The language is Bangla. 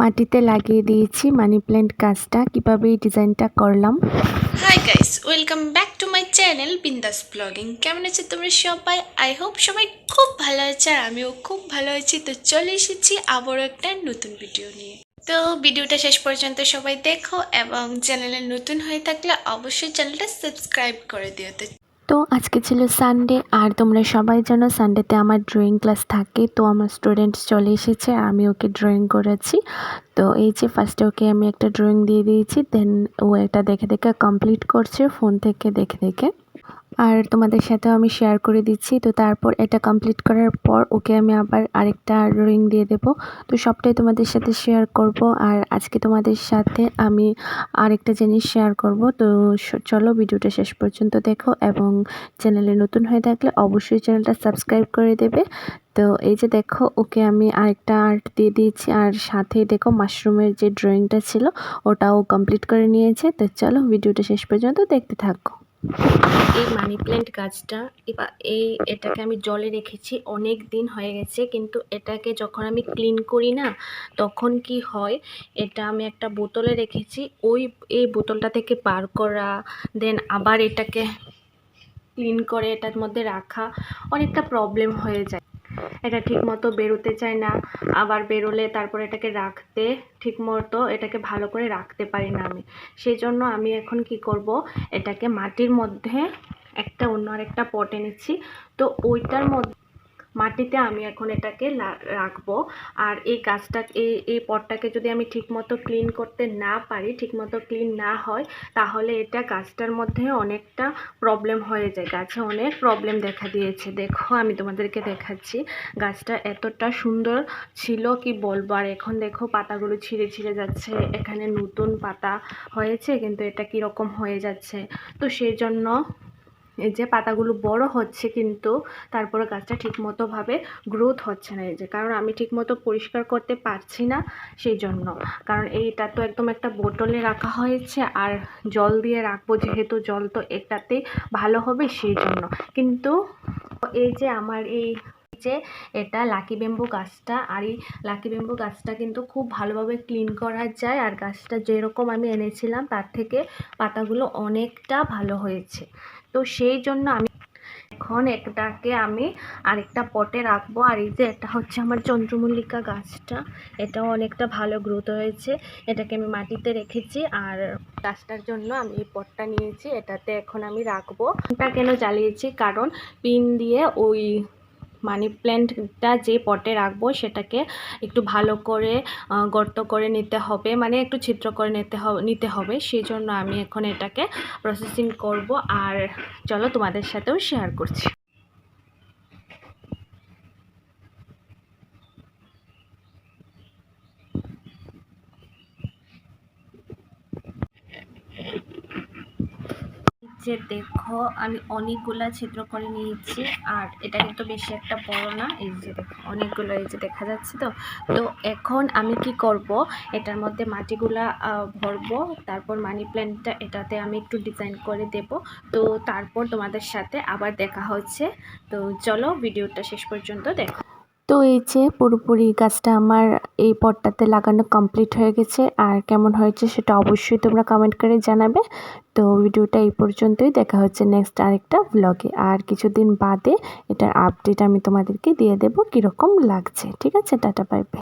মাটিতে লাগিয়ে দিয়েছি মানি প্ল্যান্ট গাছটা। কিভাবে এই ডিজাইনটা করলাম। Hi guys, welcome back to my channel বিন্দাস ব্লগিং। কেমন আছে তোমরা সবাই? আই হোপ সবাই খুব ভালো আছে আর আমিও খুব ভালো আছি। তো চলে এসেছি আবারও একটা নতুন ভিডিও নিয়ে। তো ভিডিওটা শেষ পর্যন্ত সবাই দেখো এবং চ্যানেলে নতুন হয়ে থাকলে অবশ্যই চ্যানেলটা সাবস্ক্রাইব করে দিও। তো আজকে ছিল সানডে, আর তোমরা সবাই জানো সানডেতে আমার ড্রয়িং ক্লাস থাকে। তো আমার স্টুডেন্টস চলে এসেছে, আমি ওকে ড্রয়িং করেছি। তো এই যে ফার্স্টে ওকে আমি একটা ড্রয়িং দিয়ে দিয়েছি, দেন ও এটা দেখে দেখে কমপ্লিট করছে ফোন থেকে দেখে দেখে। আর তোমাদের সাথেও আমি শেয়ার করে দিচ্ছি। তো তারপর এটা কমপ্লিট করার পর ওকে আমি আবার আরেকটা ড্রয়িং দিয়ে দেব। তো সবটাই তোমাদের সাথে শেয়ার করব। আর আজকে তোমাদের সাথে আমি আরেকটা জিনিস শেয়ার করব। তো চলো ভিডিওটা শেষ পর্যন্ত দেখো, এবং চ্যানেলে নতুন হয়ে থাকলে অবশ্যই চ্যানেলটা সাবস্ক্রাইব করে দেবে। তো এই যে দেখো ওকে আমি আরেকটা আর্ট দিয়ে দিয়েছি, আর সাথে দেখো মাশরুমের যে ড্রয়িংটা ছিল ওটাও কমপ্লিট করে নিয়েছে। তো চলো ভিডিওটা শেষ পর্যন্ত দেখতে থাকো। এই মানি প্ল্যান্ট গাছটা এটাকে আমি জলে রেখেছি, অনেক দিন হয়ে গেছে, কিন্তু এটাকে যখন আমি ক্লিন করি না তখন কি হয়, এটা আমি একটা বোতলে রেখেছি, এই বোতলটা থেকে বার করা, দেন আবার এটাকে ক্লিন করে এটার মধ্যে রাখা অনেকটা প্রবলেম হয়ে যায়। এটা ঠিকমতো বেরোতে চায় না, আবার বেরোলে তারপর এটাকে রাখতে ঠিকমতো এটাকে ভালো করে রাখতে পারি না আমি। সেই জন্য আমি এখন কি করব, এটাকে মাটির মধ্যে অন্য আরেকটা পট এনেছি। তো ওইটার মধ্যে মাটিতে আমি এখন এটাকে রাখবো। আর এই গাছটা এই পটটাকে যদি আমি ঠিকমতো ক্লিন করতে না পারি, ঠিকমতো ক্লিন না হয়, তাহলে এটা গাছটার মধ্যে অনেকটা প্রবলেম হয়ে যায়। গাছে অনেক প্রবলেম দেখা দিয়েছে। দেখো আমি তোমাদেরকে দেখাচ্ছি, গাছটা এতটা সুন্দর ছিল কি বলবো। আর এখন দেখো পাতাগুলো ছিঁড়ে ছিঁড়ে যাচ্ছে, এখানে নতুন পাতা হয়েছে কিন্তু এটা কীরকম হয়ে যাচ্ছে। তো সেই জন্য এই যে পাতাগুলো বড় হচ্ছে, কিন্তু তারপরে গাছটা ঠিকমতোভাবে গ্রোথ হচ্ছে না। এই যে কারণ আমি ঠিকমতো পরিষ্কার করতে পারছি না, সেই জন্য। কারণ এইটা তো একদম একটা বোতলে রাখা হয়েছে, আর জল দিয়ে রাখবো, যেহেতু জল তো এটাতেই ভালো হবে সেই জন্য। কিন্তু এই যে আমার যে এটা লাকি ব্যাম্বু গাছটা, আর এই লাকি ব্যাম্বু গাছটা কিন্তু খুব ভালোভাবে ক্লিন করা যায়। আর গাছটা যেরকম আমি এনেছিলাম তার থেকে পাতাগুলো অনেকটা ভালো হয়েছে। তো সেই জন্য আমি এখন এটাকে আমি আরেকটা পটে রাখবো। আর এই যে এটা হচ্ছে আমার চন্দ্রমল্লিকা গাছটা, এটাও অনেকটা ভালো গ্রোথ হয়েছে। এটাকে আমি মাটিতে রেখেছি, আর গাছটার জন্য আমি এই পটটা নিয়েছি, এটাতে এখন আমি রাখবো। এটা কেন জ্বালিয়েছি, কারণ পিন দিয়ে ওই মানি প্ল্যান্টটা যে পটে রাখবো সেটাকে একটু ভালো করে গর্ত করে নিতে হবে, মানে একটু ছিদ্র করে নিতে হবে। সেই জন্য আমি এখন এটাকে প্রসেসিং করব। আর চলো তোমাদের সাথেও শেয়ার করছি। যে দেখো আমি অনেকগুলা ছিদ্র করে নিয়েছি, আর এটা কিন্তু বেশি একটা বড় না। এই যে দেখো অনেকগুলো, এই যে দেখা যাচ্ছে। তো তো এখন আমি কি করব, এটার মধ্যে মাটিগুলা ভরবো, তারপর মানি প্ল্যান্টটা এটাতে আমি একটু ডিজাইন করে দেব। তো তারপর তোমাদের সাথে আবার দেখা হচ্ছে। তো চলো ভিডিওটা শেষ পর্যন্ত দেখো। তো এই যে পুরোপুরি গাছটা আমার এই পটটাতে লাগানো কমপ্লিট হয়ে গেছে। আর কেমন হয়েছে সেটা অবশ্যই তোমরা কমেন্ট করে জানাবে। তো ভিডিওটা এই পর্যন্তই, দেখা হচ্ছে নেক্সট আরেকটা ব্লগে। আর কিছুদিন বাদে এটার আপডেট আমি তোমাদেরকে দিয়ে দেবো কীরকম লাগছে। ঠিক আছে, টাটা বাই বাই।